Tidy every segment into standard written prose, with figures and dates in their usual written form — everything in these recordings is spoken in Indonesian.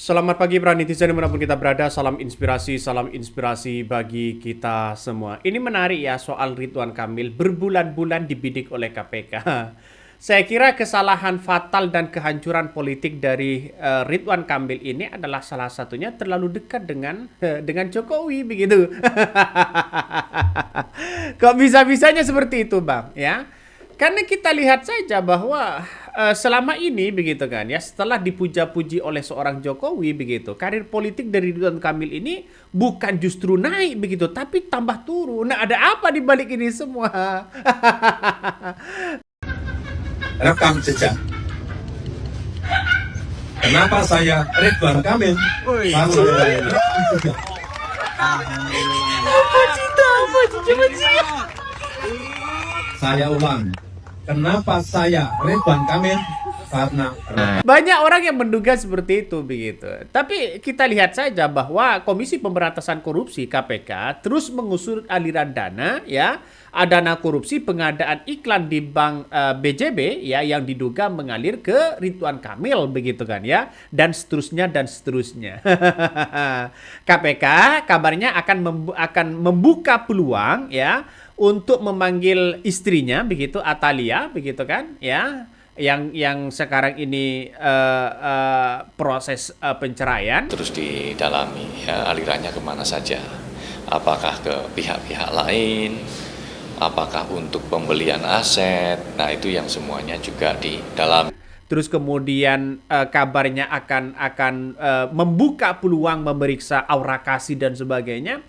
Selamat pagi para netizen dimanapun kita berada, salam inspirasi bagi kita semua. Ini menarik ya soal Ridwan Kamil berbulan-bulan dibidik oleh KPK. Saya kira kesalahan fatal dan kehancuran politik dari Ridwan Kamil ini adalah salah satunya terlalu dekat dengan Jokowi begitu. Kok bisa-bisanya seperti itu, Bang? Ya. Karena kita lihat saja bahwa selama ini begitu kan ya, setelah dipuja-puji oleh seorang Jokowi begitu, karir politik dari Ridwan Kamil ini bukan justru naik begitu, tapi tambah turun. Nah, ada apa di balik ini semua? Rekam jejak. Kenapa saya Ridwan Kamil? Saya ulang. Kenapa saya Ridwan Kamil? Karena Banyak orang yang menduga seperti itu begitu. Tapi kita lihat saja bahwa Komisi Pemberantasan Korupsi KPK terus mengusut aliran dana ya, dana korupsi pengadaan iklan di Bank BJB ya yang diduga mengalir ke Ridwan Kamil begitu kan ya, dan seterusnya dan seterusnya. KPK kabarnya akan membuka peluang ya untuk memanggil istrinya begitu, Atalia begitu kan ya, yang sekarang ini proses penceraian. Terus didalami ya, alirannya kemana saja, apakah ke pihak-pihak lain, apakah untuk pembelian aset. Nah, itu yang semuanya juga didalami. Terus kemudian kabarnya akan membuka peluang memeriksa aura kasih dan sebagainya.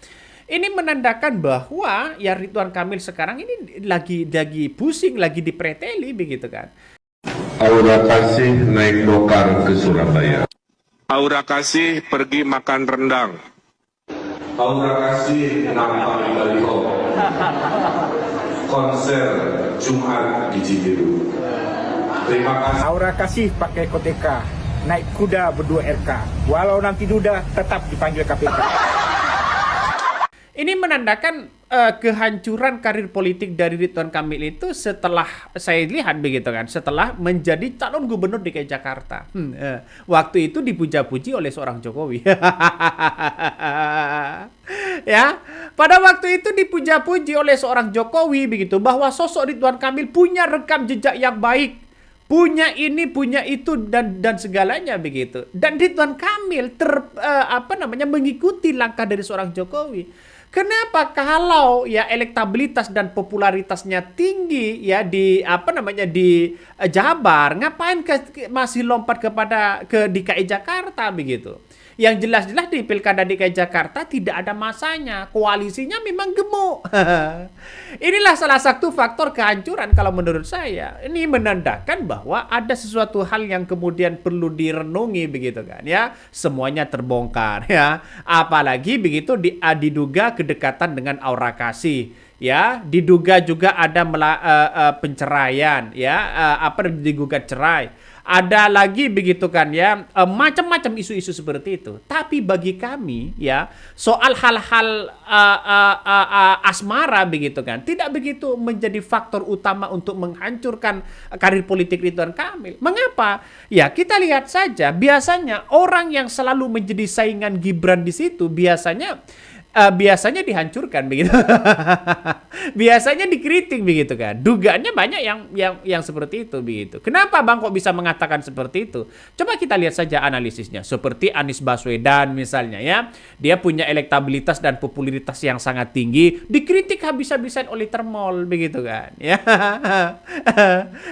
Ini menandakan bahwa ya Ridwan Kamil sekarang ini lagi pusing, lagi dipreteli begitu kan. Aura kasih naik dokar ke Surabaya. Aura kasih pergi makan rendang. Aura kasih nampak di baliho. Konser Jumat di Cibiru. Terima kasih. Aura kasih pakai koteka, naik kuda berdua RK. Walau nanti duda tetap dipanggil KPK. Ini menandakan kehancuran karir politik dari Ridwan Kamil itu setelah saya lihat begitu kan, setelah menjadi calon gubernur DKI Jakarta. Waktu itu dipuja-puji oleh seorang Jokowi. Ya, pada waktu itu dipuja-puji oleh seorang Jokowi begitu, bahwa sosok Ridwan Kamil punya rekam jejak yang baik, punya ini, punya itu dan segalanya begitu. Dan Ridwan Kamil mengikuti langkah dari seorang Jokowi. Kenapa kalau ya elektabilitas dan popularitasnya tinggi ya di Jabar, ngapain masih lompat ke DKI Jakarta begitu? Yang jelas-jelas di Pilkada DKI Jakarta tidak ada masanya, koalisinya memang gemuk. Inilah salah satu faktor kehancuran kalau menurut saya. Ini menandakan bahwa ada sesuatu hal yang kemudian perlu direnungi begitu kan ya. Semuanya terbongkar ya. Apalagi begitu diduga kedekatan dengan aura kasih. Ya, diduga juga ada penceraian ya, digugat cerai. Ada lagi begitu kan ya, macam-macam isu-isu seperti itu. Tapi bagi kami ya, soal hal-hal asmara begitu kan, tidak begitu menjadi faktor utama untuk menghancurkan karir politik Ridwan Kamil. Mengapa? Ya, kita lihat saja, biasanya orang yang selalu menjadi saingan Gibran di situ biasanya dihancurkan begitu. Biasanya dikritik begitu kan. Dugaannya banyak yang seperti itu begitu. Kenapa Bang kok bisa mengatakan seperti itu? Coba kita lihat saja analisisnya. Seperti Anies Baswedan misalnya ya. Dia punya elektabilitas dan popularitas yang sangat tinggi, dikritik habis-habisan oleh termol begitu kan. Ya.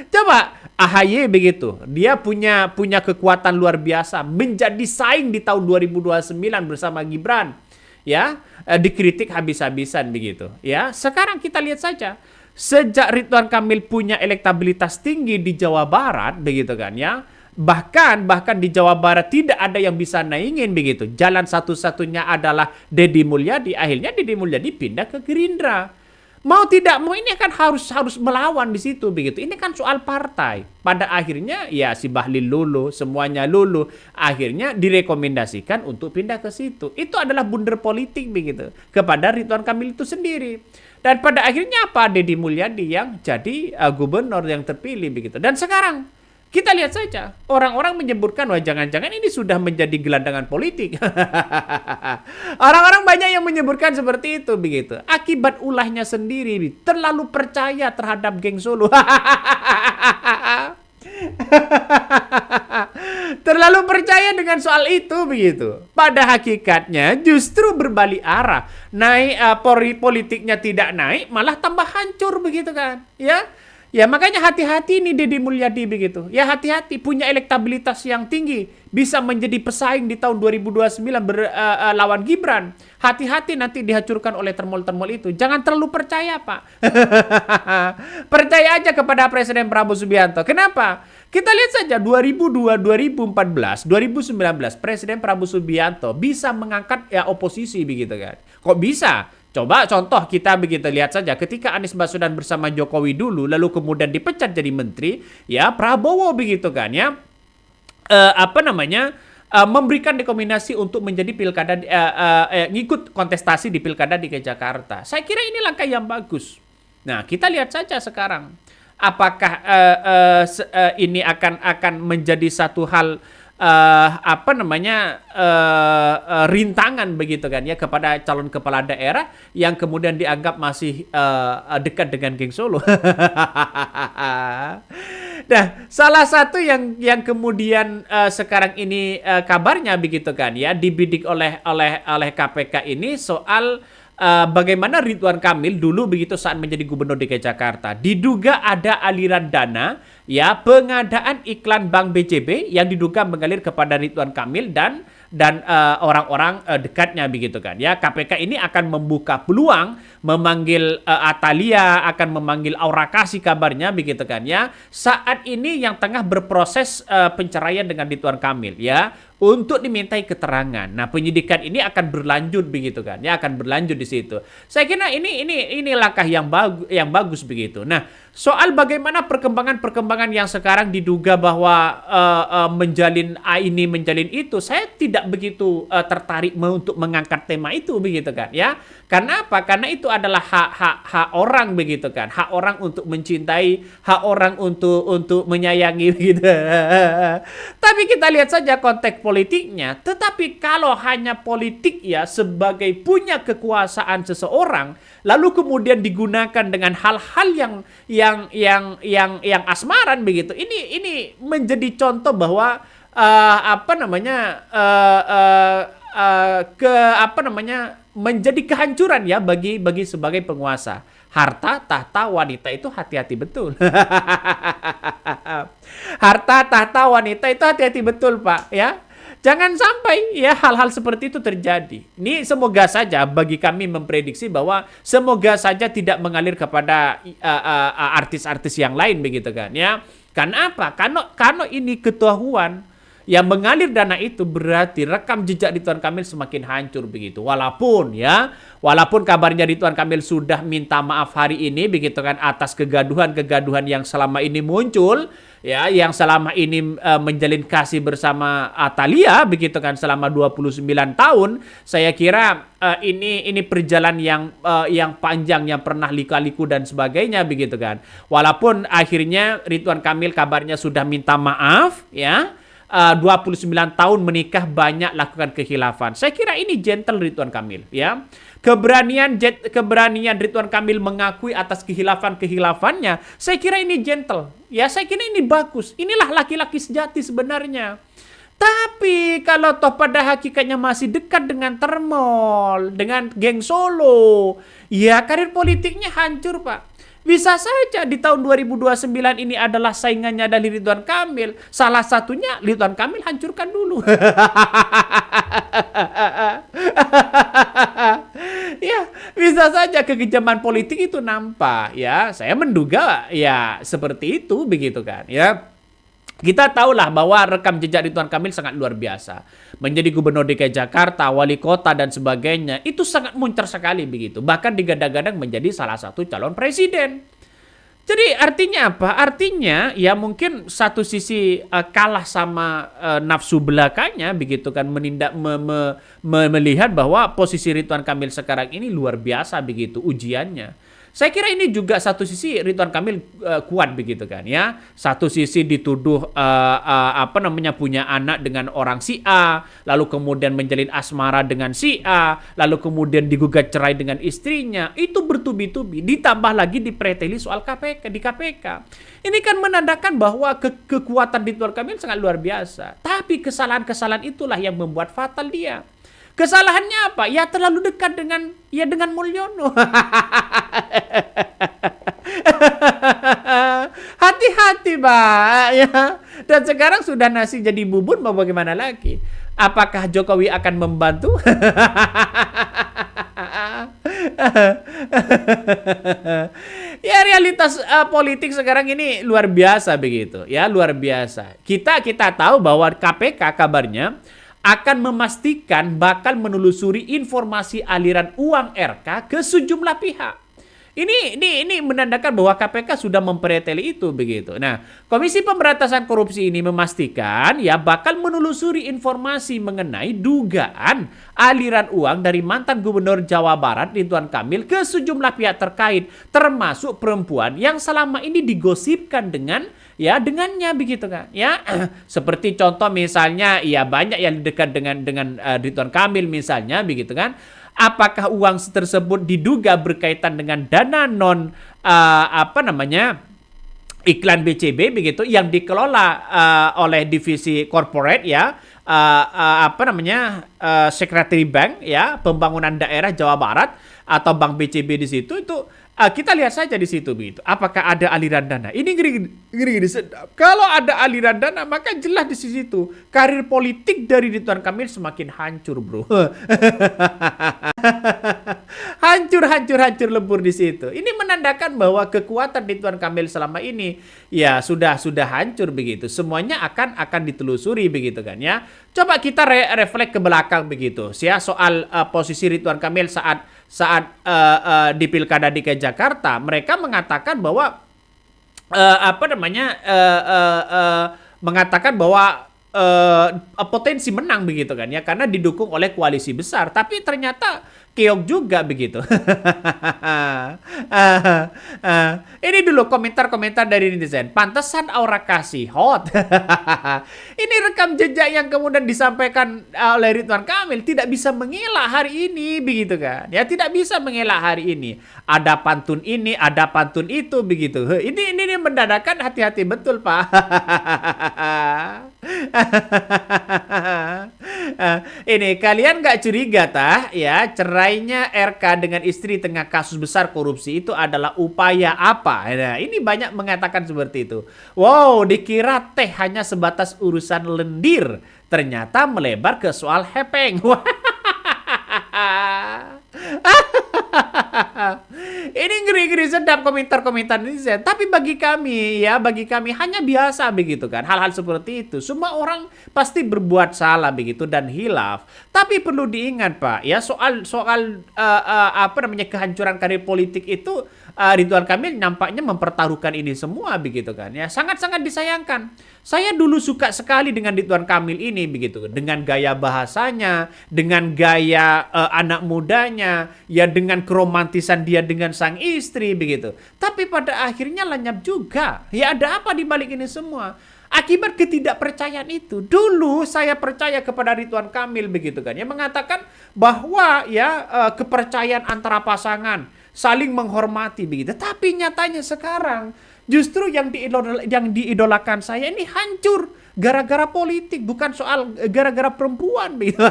Coba AHY begitu. Dia punya kekuatan luar biasa, menjadi saing di tahun 2029 bersama Gibran. Ya, dikritik habis-habisan begitu. Ya, sekarang kita lihat saja, sejak Ridwan Kamil punya elektabilitas tinggi di Jawa Barat begitu kan ya, bahkan di Jawa Barat tidak ada yang bisa naingin begitu. Jalan satu-satunya adalah Deddy Mulyadi. Akhirnya Deddy Mulyadi pindah ke Gerindra. Mau tidak mau ini kan harus melawan di situ begitu. Ini kan soal partai. Pada akhirnya ya si Bahlil lulu, semuanya lulu. Akhirnya direkomendasikan untuk pindah ke situ. Itu adalah blunder politik begitu kepada Ridwan Kamil itu sendiri. Dan pada akhirnya apa? Deddy Mulyadi yang jadi gubernur yang terpilih begitu. Dan sekarang Kita lihat saja, orang-orang menyebutkan, wah jangan-jangan ini sudah menjadi gelandangan politik. Orang-orang banyak yang menyebutkan seperti itu begitu. Akibat ulahnya sendiri, terlalu percaya terhadap geng Solo. Terlalu percaya dengan soal itu begitu. Pada hakikatnya justru berbalik arah. Naik politiknya tidak naik, malah tambah hancur begitu kan. Ya makanya hati-hati nih Deddy Mulyadi begitu. Ya hati-hati, punya elektabilitas yang tinggi, bisa menjadi pesaing di tahun 2029 lawan Gibran. Hati-hati nanti dihancurkan oleh termol-termol itu. Jangan terlalu percaya, Pak. Percaya aja kepada Presiden Prabowo Subianto. Kenapa? Kita lihat saja 2002, 2014, 2019 Presiden Prabowo Subianto bisa mengangkat ya oposisi begitu kan. Kok bisa? Coba contoh kita begitu lihat saja ketika Anies Baswedan bersama Jokowi dulu lalu kemudian dipecat jadi menteri, ya Prabowo begitu kan ya. Memberikan rekomendasi untuk menjadi pilkada ngikut kontestasi di pilkada DKI Jakarta. Saya kira ini langkah yang bagus. Nah, kita lihat saja sekarang apakah ini akan menjadi satu hal rintangan begitu kan ya kepada calon kepala daerah yang kemudian dianggap masih dekat dengan geng Solo. Nah, salah satu yang kemudian sekarang ini kabarnya begitu kan ya dibidik oleh KPK ini soal bagaimana Ridwan Kamil dulu begitu saat menjadi gubernur DKI Jakarta diduga ada aliran dana ya pengadaan iklan Bank BJB yang diduga mengalir kepada Ridwan Kamil dan orang-orang dekatnya begitu kan ya. KPK ini akan membuka peluang memanggil Atalia, akan memanggil Aura Kasih kabarnya begitu kan ya. Saat ini yang tengah berproses penceraian dengan Ridwan Kamil ya untuk dimintai keterangan. Nah, penyidikan ini akan berlanjut begitu kan ya, akan berlanjut di situ. Saya kira ini langkah yang bagus begitu. Nah, soal bagaimana perkembangan yang sekarang diduga bahwa menjalin itu, saya tidak begitu tertarik untuk mengangkat tema itu begitu kan ya. Karena apa? Karena itu adalah hak orang begitu kan. Hak orang untuk mencintai, hak orang untuk menyayangi begitu. Tapi kita lihat saja konteks politiknya. Tetapi kalau hanya politik ya sebagai punya kekuasaan seseorang lalu kemudian digunakan dengan hal-hal yang asmaran begitu. Ini menjadi contoh bahwa menjadi kehancuran ya bagi sebagai penguasa. Harta, tahta, wanita itu hati-hati betul. Harta, tahta, wanita itu hati-hati betul, Pak, ya. Jangan sampai ya hal-hal seperti itu terjadi. Ini semoga saja bagi kami memprediksi bahwa semoga saja tidak mengalir kepada artis-artis yang lain begitu kan ya. Karena apa? Karena ini ketahuan yang mengalir dana itu berarti rekam jejak Ridwan Kamil semakin hancur begitu. Walaupun kabarnya Ridwan Kamil sudah minta maaf hari ini begitu kan atas kegaduhan yang selama ini muncul ya, yang selama ini menjalin kasih bersama Atalia begitu kan selama 29 tahun. Saya kira ini perjalanan yang panjang yang pernah lika-liku dan sebagainya begitu kan. Walaupun akhirnya Ridwan Kamil kabarnya sudah minta maaf ya. 29 tahun menikah banyak lakukan kekhilafan. Saya kira ini gentle Ridwan Kamil ya. Keberanian Ridwan Kamil mengakui atas kehilafannya, saya kira ini gentle. Ya, saya kira ini bagus. Inilah laki-laki sejati sebenarnya. Tapi kalau toh pada hakikatnya masih dekat dengan termol, dengan geng Solo, ya karir politiknya hancur, Pak. Bisa saja di tahun 2029 ini adalah saingannya dari Ridwan Kamil. Salah satunya Ridwan Kamil hancurkan dulu. Ya, bisa saja kekejaman politik itu nampak ya. Saya menduga ya seperti itu begitu kan ya. Kita tahulah bahwa rekam jejak Ridwan Kamil sangat luar biasa. Menjadi gubernur DKI Jakarta, wali kota dan sebagainya, itu sangat muncar sekali begitu. Bahkan digadang-gadang menjadi salah satu calon presiden. Jadi artinya apa? Artinya ya mungkin satu sisi kalah sama nafsu belakanya begitu kan, melihat bahwa posisi Ridwan Kamil sekarang ini luar biasa begitu ujiannya. Saya kira ini juga satu sisi Ridwan Kamil kuat begitu kan ya. Satu sisi dituduh punya anak dengan orang si A, lalu kemudian menjalin asmara dengan si A, lalu kemudian digugat cerai dengan istrinya. Itu bertubi-tubi, ditambah lagi dipreteli soal KPK di KPK. Ini kan menandakan bahwa kekuatan Ridwan Kamil sangat luar biasa. Tapi kesalahan-kesalahan itulah yang membuat fatal dia. Kesalahannya apa? Ya terlalu dekat dengan Mulyono. Hati-hati, Pak. Ya. Dan sekarang sudah nasi jadi bubur, mau bagaimana lagi? Apakah Jokowi akan membantu? Ya realitas politik sekarang ini luar biasa begitu. Ya luar biasa. Kita tahu bahwa KPK kabarnya akan memastikan bakal menelusuri informasi aliran uang RK ke sejumlah pihak. Ini menandakan bahwa KPK sudah mempreteli itu begitu. Nah, Komisi Pemberantasan Korupsi ini memastikan ya bakal menelusuri informasi mengenai dugaan aliran uang dari mantan Gubernur Jawa Barat Ridwan Kamil ke sejumlah pihak terkait, termasuk perempuan yang selama ini digosipkan dengannya begitu kan ya. Seperti contoh misalnya ya banyak yang dekat dengan Ridwan Kamil misalnya begitu kan. Apakah uang tersebut diduga berkaitan dengan dana iklan BCB begitu yang dikelola oleh divisi corporate ya Secretary Bank ya Pembangunan Daerah Jawa Barat atau Bank BCB di situ itu kita lihat saja di situ begitu. Apakah ada aliran dana? Ini ngeri sedap. Kalau ada aliran dana maka jelas di situ karir politik dari Ridwan Kamil semakin hancur, bro. hancur lebur di situ. Ini menandakan bahwa kekuatan Ridwan Kamil selama ini ya sudah hancur begitu. Semuanya akan ditelusuri begitu kan ya. Coba kita refleks ke belakang begitu. Ya soal posisi Ridwan Kamil saat di Pilkada DKI Jakarta, mereka mengatakan bahwa potensi menang begitu kan ya karena didukung oleh koalisi besar, tapi ternyata keok juga begitu. Ini dulu komentar-komentar dari netizen. Pantesan Aura Kasih hot. Ini rekam jejak yang kemudian disampaikan oleh Ridwan Kamil tidak bisa mengelak hari ini begitu kan. Ya tidak bisa mengelak hari ini. Ada pantun ini, ada pantun itu begitu. Ini mendadakan hati-hati betul, Pak. Ini kalian nggak curiga ya cerainya RK dengan istri tengah kasus besar korupsi itu adalah upaya apa? Nah, ini banyak mengatakan seperti itu. Wow, dikira teh hanya sebatas urusan lendir, ternyata melebar ke soal hepeng. Ini ngeri-ngeri sedap komentar-komentar netizen. Tapi bagi kami hanya biasa begitu kan. Hal-hal seperti itu. Semua orang pasti berbuat salah begitu dan hilaf. Tapi perlu diingat Pak, ya soal kehancuran karir politik itu Ridwan Kamil nampaknya mempertaruhkan ini semua begitu kan. Ya sangat-sangat disayangkan. Saya dulu suka sekali dengan Ridwan Kamil ini begitu, dengan gaya bahasanya, dengan gaya anak mudanya, ya dengan keromantisan dia dengan sang istri begitu. Tapi pada akhirnya lenyap juga. Ya ada apa di balik ini semua? Akibat ketidakpercayaan itu. Dulu saya percaya kepada Ridwan Kamil begitu kan. Yang mengatakan bahwa ya kepercayaan antara pasangan saling menghormati begitu. Tapi nyatanya sekarang justru yang diidolakan saya ini hancur gara-gara politik, bukan soal gara-gara perempuan begitu.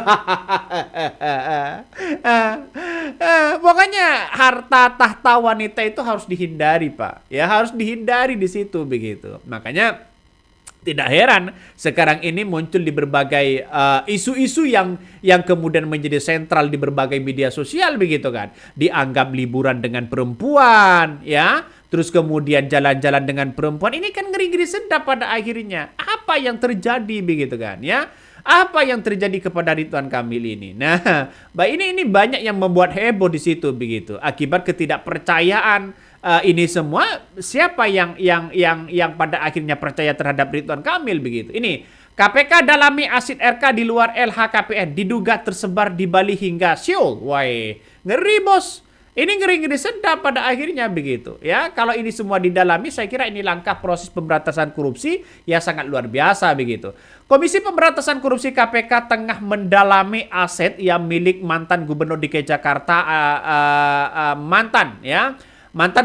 Pokoknya harta tahta wanita itu harus dihindari, Pak. Ya harus dihindari di situ begitu. Makanya tidak heran sekarang ini muncul di berbagai isu-isu yang kemudian menjadi sentral di berbagai media sosial begitu kan. Dianggap liburan dengan perempuan, ya. Terus kemudian jalan-jalan dengan perempuan. Ini kan ngeri-ngeri sedap pada akhirnya. Apa yang terjadi begitu kan, ya? Apa yang terjadi kepada Ridwan Kamil ini? Nah, ini banyak yang membuat heboh di situ begitu. Akibat ketidakpercayaan ini semua, siapa yang pada akhirnya percaya terhadap Ridwan Kamil begitu. Ini KPK dalami aset RK di luar LHKPN diduga tersebar di Bali hingga Seoul. Wah, ngeri bos. Ini ngeri-ngeri sedap pada akhirnya begitu ya. Kalau ini semua didalami, saya kira ini langkah proses pemberantasan korupsi yang sangat luar biasa begitu. Komisi Pemberantasan Korupsi KPK tengah mendalami aset yang milik mantan Gubernur DKI Jakarta, mantan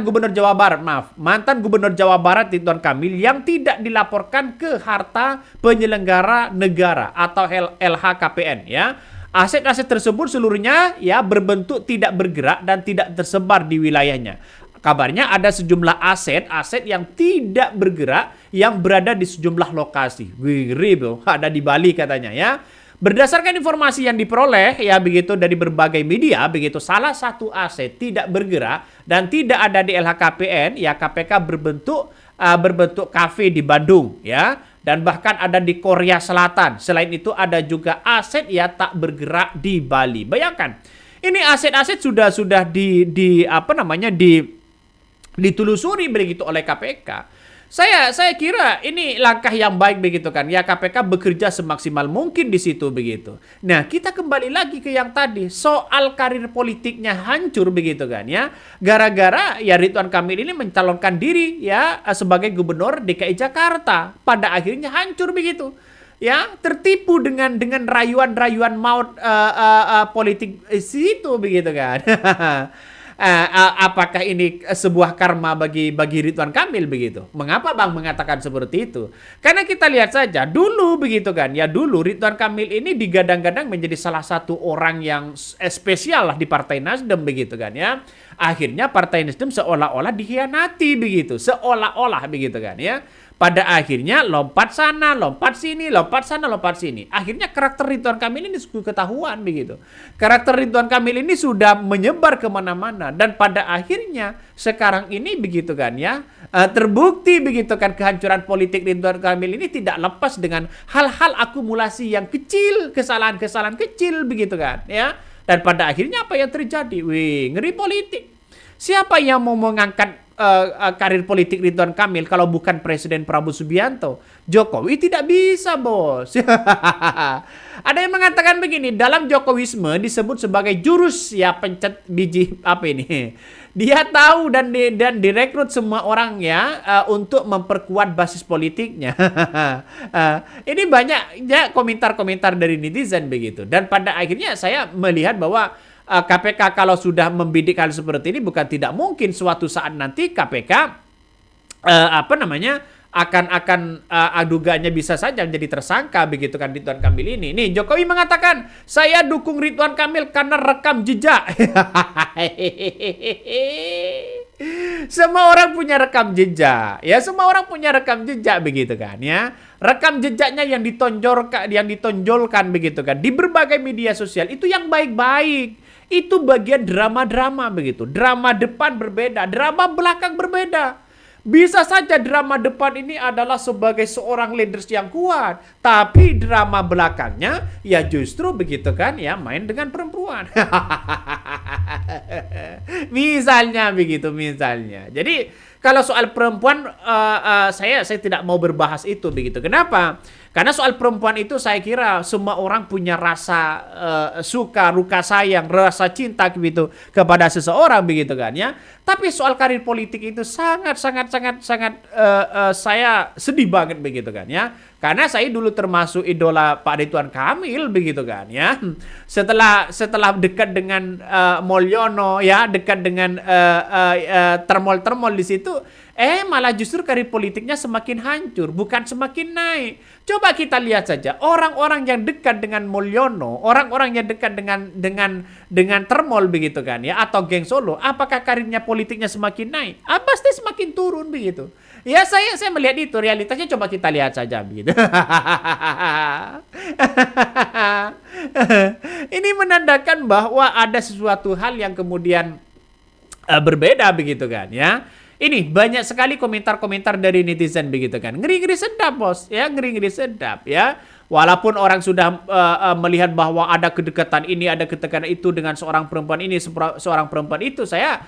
Gubernur Jawa Barat, mantan Gubernur Jawa Barat Ridwan Kamil yang tidak dilaporkan ke Harta Penyelenggara Negara atau LHKPN ya. Aset-aset tersebut seluruhnya ya berbentuk tidak bergerak dan tidak tersebar di wilayahnya. Kabarnya ada sejumlah aset yang tidak bergerak yang berada di sejumlah lokasi. Ngeri bro, ada di Bali katanya ya. Berdasarkan informasi yang diperoleh ya begitu dari berbagai media begitu, salah satu aset tidak bergerak dan tidak ada di LHKPN ya, KPK berbentuk kafe di Bandung ya, dan bahkan ada di Korea Selatan. Selain itu ada juga aset ya tak bergerak di Bali. Bayangkan, ini aset-aset sudah ditelusuri begitu oleh KPK. Saya kira ini langkah yang baik begitu kan. Ya, KPK bekerja semaksimal mungkin di situ begitu. Nah, kita kembali lagi ke yang tadi, soal karir politiknya hancur begitu kan ya. Gara-gara ya Ridwan Kamil ini mencalonkan diri ya sebagai gubernur DKI Jakarta. Pada akhirnya hancur begitu. Ya, tertipu dengan rayuan-rayuan maut politik situ begitu kan. Apakah ini sebuah karma bagi Ridwan Kamil begitu? Mengapa Bang mengatakan seperti itu? Karena kita lihat saja dulu begitu kan ya, dulu Ridwan Kamil ini digadang-gadang menjadi salah satu orang yang spesial lah di Partai Nasdem begitu kan ya. Akhirnya Partai Nasdem seolah-olah dikhianati begitu, seolah-olah begitu kan ya. Pada akhirnya lompat sana, lompat sini, lompat sana, lompat sini. Akhirnya karakter Ridwan Kamil ini sudah ketahuan begitu. Karakter Ridwan Kamil ini sudah menyebar kemana-mana. Dan pada akhirnya sekarang ini begitu kan ya, terbukti begitu kan kehancuran politik Ridwan Kamil ini tidak lepas dengan hal-hal akumulasi yang kecil, kesalahan-kesalahan kecil begitu kan ya. Dan pada akhirnya apa yang terjadi? Wih, ngeri politik. Siapa yang mau mengangkat karir politik Ridwan Kamil kalau bukan Presiden Prabowo Subianto? Jokowi tidak bisa, bos. Ada yang mengatakan begini, dalam Jokowisme disebut sebagai jurus ya pencet biji apa ini. Dia tahu dan direkrut semua orang ya untuk memperkuat basis politiknya. Ini banyak ya komentar-komentar dari netizen begitu. Dan pada akhirnya saya melihat bahwa KPK kalau sudah membidik hal seperti ini, bukan tidak mungkin suatu saat nanti KPK akan dugaannya bisa saja menjadi tersangka begitu kan Ridwan Kamil ini. Nih Jokowi mengatakan, saya dukung Ridwan Kamil karena rekam jejak. Semua orang punya rekam jejak, ya semua orang punya rekam jejak begitu kan ya. Rekam jejaknya yang ditonjolkan begitu kan di berbagai media sosial itu yang baik-baik. Itu bagian drama-drama begitu. Drama depan berbeda, drama belakang berbeda. Bisa saja drama depan ini adalah sebagai seorang leaders yang kuat, tapi drama belakangnya ya justru begitu kan ya main dengan perempuan. Misalnya begitu misalnya. Jadi kalau soal perempuan saya tidak mau berbahas itu begitu. Kenapa? Karena soal perempuan itu saya kira semua orang punya rasa suka, ruka sayang, rasa cinta gitu kepada seseorang begitu kan ya. Tapi soal karir politik itu sangat saya sedih banget begitu kan ya. Karena saya dulu termasuk idola Pak Ridwan Kamil begitu kan ya. Setelah dekat dengan Mulyono ya, dekat dengan termol-termol di situ, malah justru karir politiknya semakin hancur, bukan semakin naik. Coba kita lihat saja orang-orang yang dekat dengan Mulyono, orang-orang yang dekat dengan termol begitu kan ya, atau geng Solo, apakah karirnya politiknya semakin naik? Pasti semakin turun begitu. Ya saya melihat itu realitasnya, coba kita lihat saja begitu. Ini menandakan bahwa ada sesuatu hal yang kemudian berbeda begitu kan ya. Ini banyak sekali komentar-komentar dari netizen begitu kan. Ngeri-ngeri sedap, bos. Ya, ngeri-ngeri sedap ya. Walaupun orang sudah melihat bahwa ada kedekatan ini, ada kedekatan itu dengan seorang perempuan ini, seorang perempuan itu, saya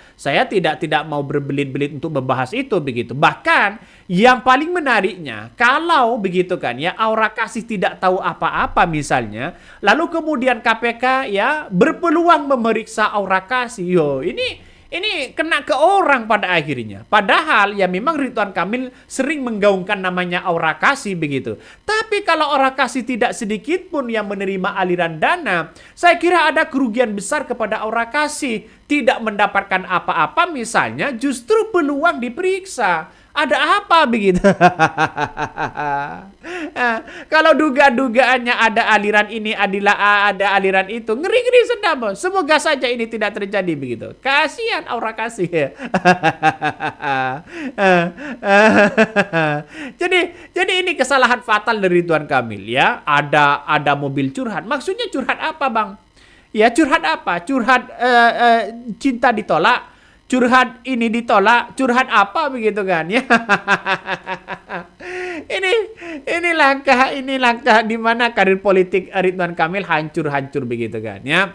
tidak mau berbelit-belit untuk membahas itu begitu. Bahkan yang paling menariknya, kalau begitu kan ya, Aura Kasih tidak tahu apa-apa misalnya, lalu kemudian KPK ya berpeluang memeriksa Aura Kasih. Ini Ini kena ke orang pada akhirnya. Padahal ya memang Ridwan Kamil sering menggaungkan namanya aura kasih begitu. Tapi kalau aura kasih tidak sedikit pun yang menerima aliran dana, saya kira ada kerugian besar kepada aura kasih. Tidak mendapatkan apa-apa, misalnya justru peluang diperiksa. Ada apa begitu? Kalau duga-dugaannya ada aliran ini, ada aliran itu, ngeri-ngeri sedap. Semoga saja ini tidak terjadi begitu. Kasihan aura kasih. jadi ini kesalahan fatal dari Ridwan Kamil ya. Ada mobil curhat. Maksudnya curhat apa, Bang? Ya curhat apa? Curhat cinta ditolak. Curhat ini ditolak, curhat apa begitu kan ya? ini langkah di mana karir politik Ridwan Kamil hancur begitu kan ya.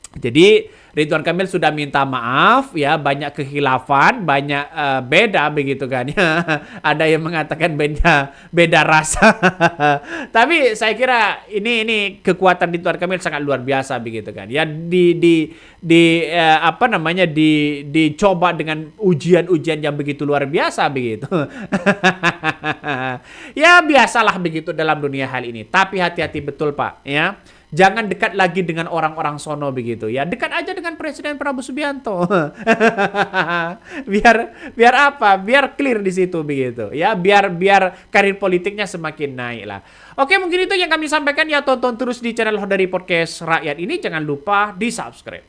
Jadi Ridwan Kamil sudah minta maaf ya, banyak kekhilafan, banyak beda begitu kan ya. Ada yang mengatakan beda rasa. Tapi saya kira ini kekuatan Ridwan Kamil sangat luar biasa begitu kan. Ya dicoba dengan ujian-ujian yang begitu luar biasa begitu. Ya biasalah begitu dalam dunia hal ini. Tapi hati-hati betul Pak ya. Jangan dekat lagi dengan orang-orang sono begitu ya. Dekat aja dengan Presiden Prabowo Subianto. biar apa? Biar clear di situ begitu ya. Biar karir politiknya semakin naik lah. Oke, mungkin itu yang kami sampaikan ya. Tonton terus di channel Hodari Podcast Rakyat ini. Jangan lupa di-subscribe.